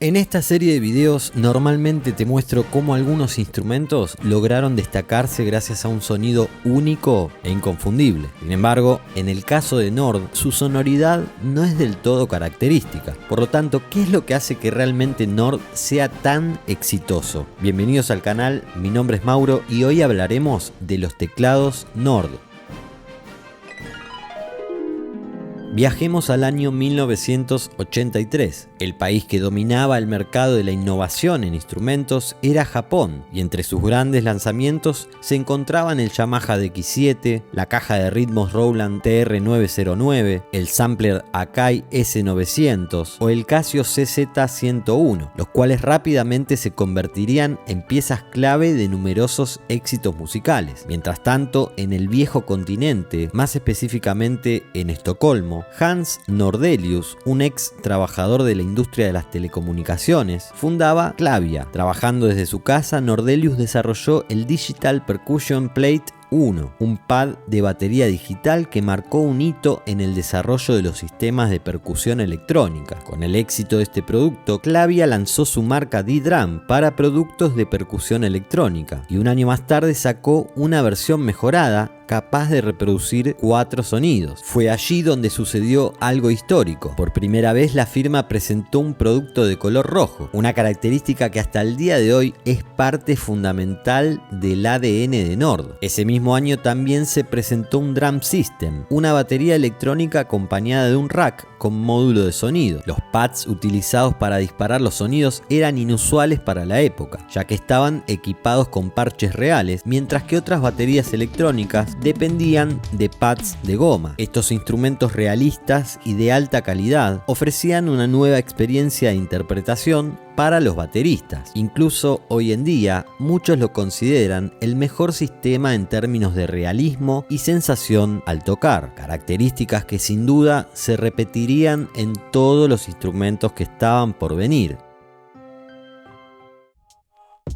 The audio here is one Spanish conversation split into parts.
En esta serie de videos normalmente te muestro cómo algunos instrumentos lograron destacarse gracias a un sonido único e inconfundible. Sin embargo, en el caso de Nord, su sonoridad no es del todo característica. Por lo tanto, ¿qué es lo que hace que realmente Nord sea tan exitoso? Bienvenidos al canal, mi nombre es Mauro y hoy hablaremos de los teclados Nord. Viajemos al año 1983. El país que dominaba el mercado de la innovación en instrumentos era Japón, y entre sus grandes lanzamientos se encontraban el Yamaha DX7, la caja de ritmos Roland TR-909, el sampler Akai S900 o el Casio CZ101, los cuales rápidamente se convertirían en piezas clave de numerosos éxitos musicales. Mientras tanto, en el viejo continente, más específicamente en Estocolmo, Hans Nordelius, un ex trabajador de la industria de las telecomunicaciones, fundaba Clavia. Trabajando desde su casa, Nordelius desarrolló el Digital Percussion Plate 1, un pad de batería digital que marcó un hito en el desarrollo de los sistemas de percusión electrónica. Con el éxito de este producto, Clavia lanzó su marca D-Drum para productos de percusión electrónica y un año más tarde sacó una versión mejorada capaz de reproducir 4 sonidos. Fue allí donde sucedió algo histórico. Por primera vez la firma presentó un producto de color rojo, una característica que hasta el día de hoy es parte fundamental del ADN de Nord. Ese mismo año también se presentó un Drum System, una batería electrónica acompañada de un rack con módulo de sonido. Los pads utilizados para disparar los sonidos eran inusuales para la época, ya que estaban equipados con parches reales, mientras que otras baterías electrónicas dependían de pads de goma. Estos instrumentos realistas y de alta calidad ofrecían una nueva experiencia de interpretación para los bateristas. Incluso hoy en día, muchos lo consideran el mejor sistema en términos de realismo y sensación al tocar, características que sin duda se repetirían en todos los instrumentos que estaban por venir.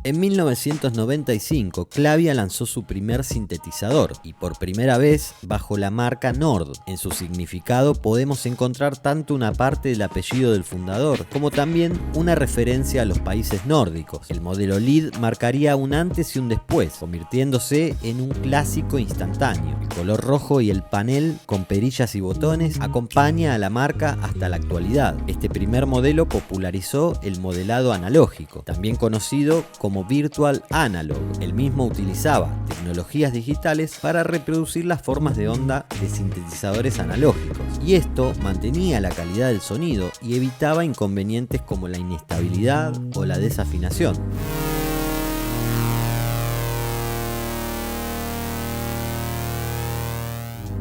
En 1995, Clavia lanzó su primer sintetizador y por primera vez bajo la marca Nord. En su significado podemos encontrar tanto una parte del apellido del fundador como también una referencia a los países nórdicos. El modelo Lead marcaría un antes y un después, convirtiéndose en un clásico instantáneo. El color rojo y el panel con perillas y botones acompaña a la marca hasta la actualidad. Este primer modelo popularizó el modelado analógico, también conocido como Virtual Analog. El mismo utilizaba tecnologías digitales para reproducir las formas de onda de sintetizadores analógicos, y esto mantenía la calidad del sonido y evitaba inconvenientes como la inestabilidad o la desafinación.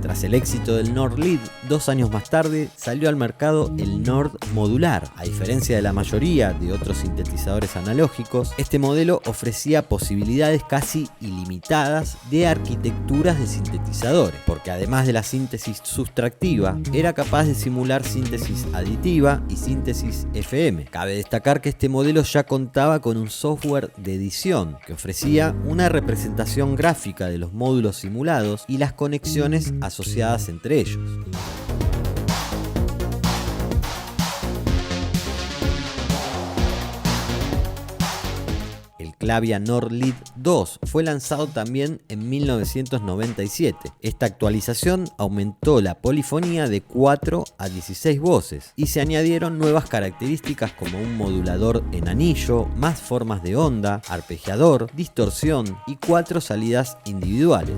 Tras el éxito del Nord Lead, 2 años más tarde salió al mercado el Nord Modular. A diferencia de la mayoría de otros sintetizadores analógicos, este modelo ofrecía posibilidades casi ilimitadas de arquitecturas de sintetizadores, porque además de la síntesis sustractiva, era capaz de simular síntesis aditiva y síntesis FM. Cabe destacar que este modelo ya contaba con un software de edición que ofrecía una representación gráfica de los módulos simulados y las conexiones asociadas entre ellos. El Clavia Nord Lead 2 fue lanzado también en 1997. Esta actualización aumentó la polifonía de 4 a 16 voces y se añadieron nuevas características como un modulador en anillo, más formas de onda, arpegiador, distorsión y 4 salidas individuales.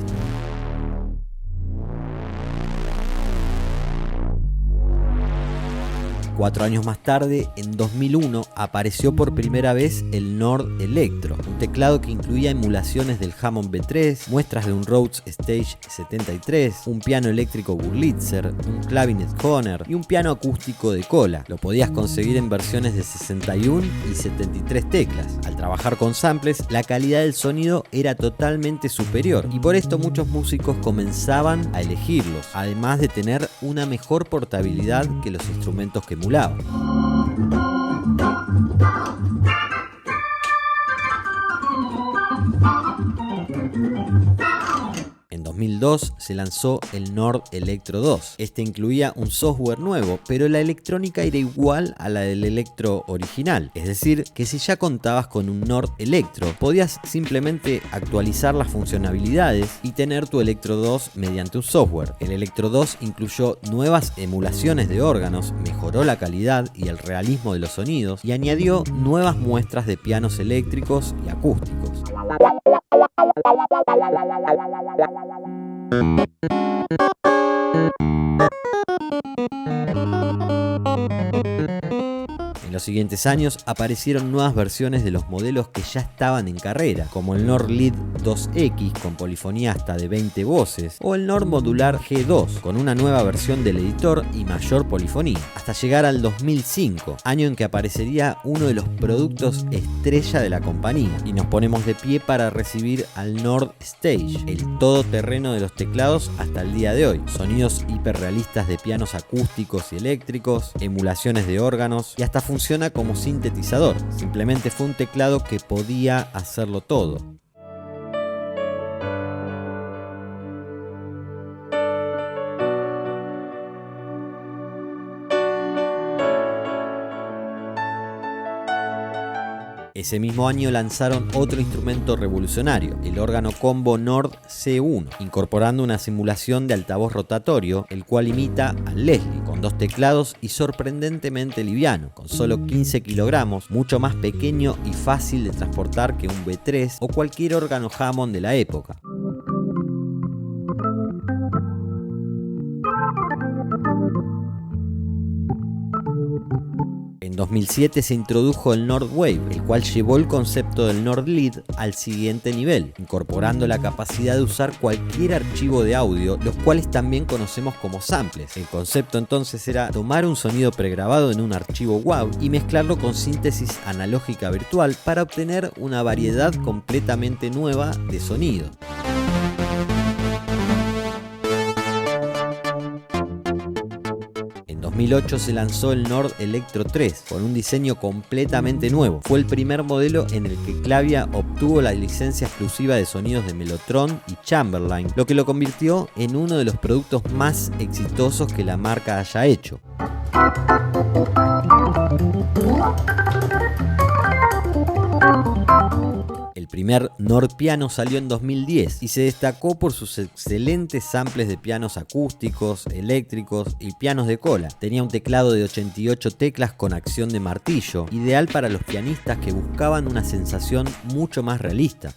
4 años más tarde, en 2001, apareció por primera vez el Nord Electro, un teclado que incluía emulaciones del Hammond B3, muestras de un Rhodes Stage 73, un piano eléctrico Wurlitzer, un clavinet Hohner y un piano acústico de cola. Lo podías conseguir en versiones de 61 y 73 teclas. Al trabajar con samples, la calidad del sonido era totalmente superior y por esto muchos músicos comenzaban a elegirlos, además de tener una mejor portabilidad que los instrumentos que emulaban. En 2002 se lanzó el Nord Electro 2. Este incluía un software nuevo, pero la electrónica era igual a la del Electro original. Es decir, que si ya contabas con un Nord Electro, podías simplemente actualizar las funcionalidades y tener tu Electro 2 mediante un software. El Electro 2 incluyó nuevas emulaciones de órganos, mejoró la calidad y el realismo de los sonidos y añadió nuevas muestras de pianos eléctricos y acústicos. En los siguientes años aparecieron nuevas versiones de los modelos que ya estaban en carrera, como el Nord Lead 2X con polifonía hasta de 20 voces, o el Nord Modular G2 con una nueva versión del editor y mayor polifonía, hasta llegar al 2005, año en que aparecería uno de los productos estrella de la compañía, y nos ponemos de pie para recibir al Nord Stage, el todoterreno de los teclados hasta el día de hoy. Sonidos hiperrealistas de pianos acústicos y eléctricos, emulaciones de órganos y hasta funciona como sintetizador. Simplemente fue un teclado que podía hacerlo todo. Ese mismo año lanzaron otro instrumento revolucionario, el órgano combo Nord C1, incorporando una simulación de altavoz rotatorio, el cual imita al Leslie, con 2 teclados y sorprendentemente liviano, con solo 15 kilogramos, mucho más pequeño y fácil de transportar que un B3 o cualquier órgano Hammond de la época. En 2007 se introdujo el Nord Wave, el cual llevó el concepto del Nord Lead al siguiente nivel, incorporando la capacidad de usar cualquier archivo de audio, los cuales también conocemos como samples. El concepto entonces era tomar un sonido pregrabado en un archivo WAV y mezclarlo con síntesis analógica virtual para obtener una variedad completamente nueva de sonido. En 2008 se lanzó el Nord Electro 3 con un diseño completamente nuevo. Fue el primer modelo en el que Clavia obtuvo la licencia exclusiva de sonidos de Mellotron y Chamberlain, lo que lo convirtió en uno de los productos más exitosos que la marca haya hecho. El primer Nord Piano salió en 2010 y se destacó por sus excelentes samples de pianos acústicos, eléctricos y pianos de cola. Tenía un teclado de 88 teclas con acción de martillo, ideal para los pianistas que buscaban una sensación mucho más realista.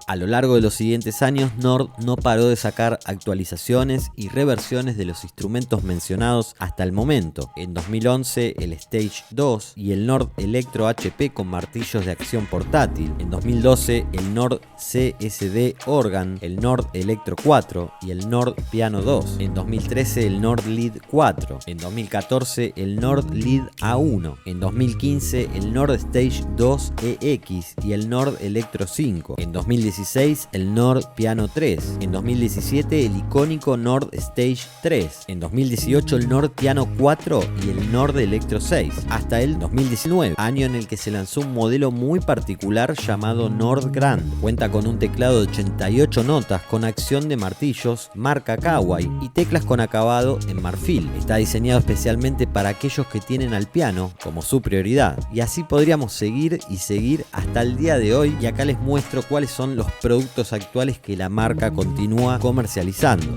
A lo largo de los siguientes años, Nord no paró de sacar actualizaciones y reversiones de los instrumentos mencionados hasta el momento. En 2011 el Stage 2 y el Nord Electro HP con martillos de acción portátil. En 2012 el Nord CSD Organ, el Nord Electro 4 y el Nord Piano 2. En 2013 el Nord Lead 4. En 2014 el Nord Lead A1. En 2015 el Nord Stage 2 EX y el Nord Electro 5. En 2016 el Nord Piano 3, en 2017 el icónico Nord Stage 3, en 2018 el Nord Piano 4 y el Nord Electro 6, hasta el 2019, año en el que se lanzó un modelo muy particular llamado Nord Grand. Cuenta con un teclado de 88 notas con acción de martillos marca Kawai y teclas con acabado en marfil. Está diseñado especialmente para aquellos que tienen al piano como su prioridad, y así podríamos seguir y seguir hasta el día de hoy, y acá les muestro cuáles son los productos actuales que la marca continúa comercializando.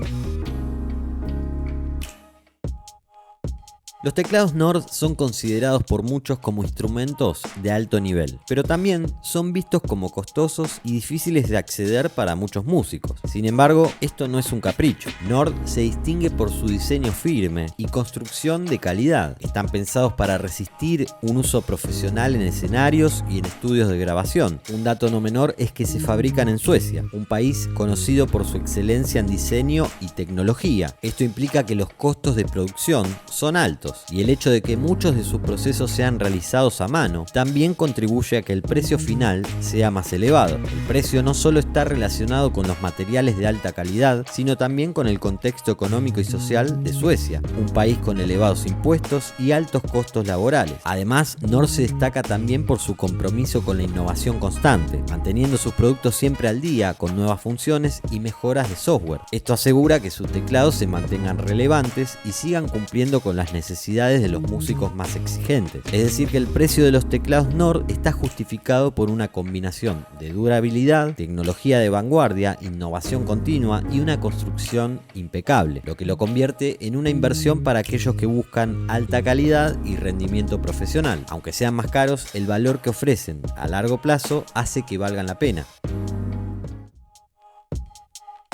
Los teclados Nord son considerados por muchos como instrumentos de alto nivel, pero también son vistos como costosos y difíciles de acceder para muchos músicos. Sin embargo, esto no es un capricho. Nord se distingue por su diseño firme y construcción de calidad. Están pensados para resistir un uso profesional en escenarios y en estudios de grabación. Un dato no menor es que se fabrican en Suecia, un país conocido por su excelencia en diseño y tecnología. Esto implica que los costos de producción son altos. complicados, y el hecho de que muchos de sus procesos sean realizados a mano también contribuye a que el precio final sea más elevado. El precio no solo está relacionado con los materiales de alta calidad, sino también con el contexto económico y social de Suecia, un país con elevados impuestos y altos costos laborales. Además, Nord se destaca también por su compromiso con la innovación constante, manteniendo sus productos siempre al día con nuevas funciones y mejoras de software. Esto asegura que sus teclados se mantengan relevantes y sigan cumpliendo con las necesidades de los músicos más exigentes. Es decir, que el precio de los teclados Nord está justificado por una combinación de durabilidad, tecnología de vanguardia, innovación continua y una construcción impecable, lo que lo convierte en una inversión para aquellos que buscan alta calidad y rendimiento profesional. Aunque sean más caros, el valor que ofrecen a largo plazo hace que valgan la pena.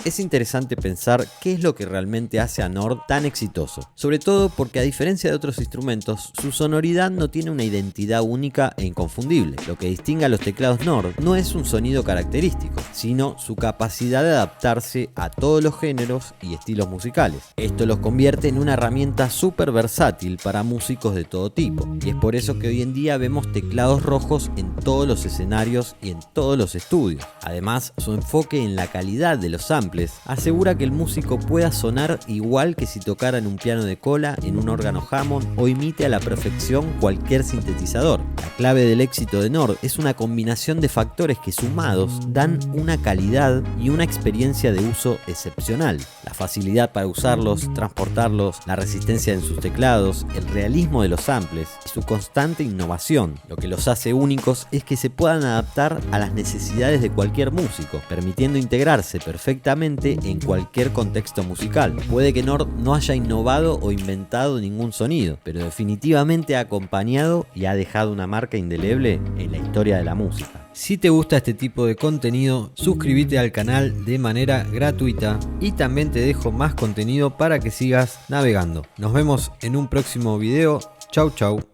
Es interesante pensar qué es lo que realmente hace a Nord tan exitoso, sobre todo porque a diferencia de otros instrumentos, su sonoridad no tiene una identidad única e inconfundible. Lo que distingue a los teclados Nord no es un sonido característico, sino su capacidad de adaptarse a todos los géneros y estilos musicales. Esto los convierte en una herramienta súper versátil para músicos de todo tipo, y es por eso que hoy en día vemos teclados rojos en todos los escenarios y en todos los estudios. Además, su enfoque en la calidad de los samples asegura que el músico pueda sonar igual que si tocara en un piano de cola, en un órgano Hammond o imite a la perfección cualquier sintetizador. La clave del éxito de Nord es una combinación de factores que sumados dan una calidad y una experiencia de uso excepcional. La facilidad para usarlos, transportarlos, la resistencia en sus teclados, el realismo de los samples y su constante innovación. Lo que los hace únicos es que se puedan adaptar a las necesidades de cualquier músico, permitiendo integrarse perfectamente en cualquier contexto musical. Puede que Nord no haya innovado o inventado ningún sonido, pero definitivamente ha acompañado y ha dejado una marca indeleble en la historia de la música. Si te gusta este tipo de contenido, suscríbete al canal de manera gratuita y también te dejo más contenido para que sigas navegando. Nos vemos en un próximo video. Chau chau.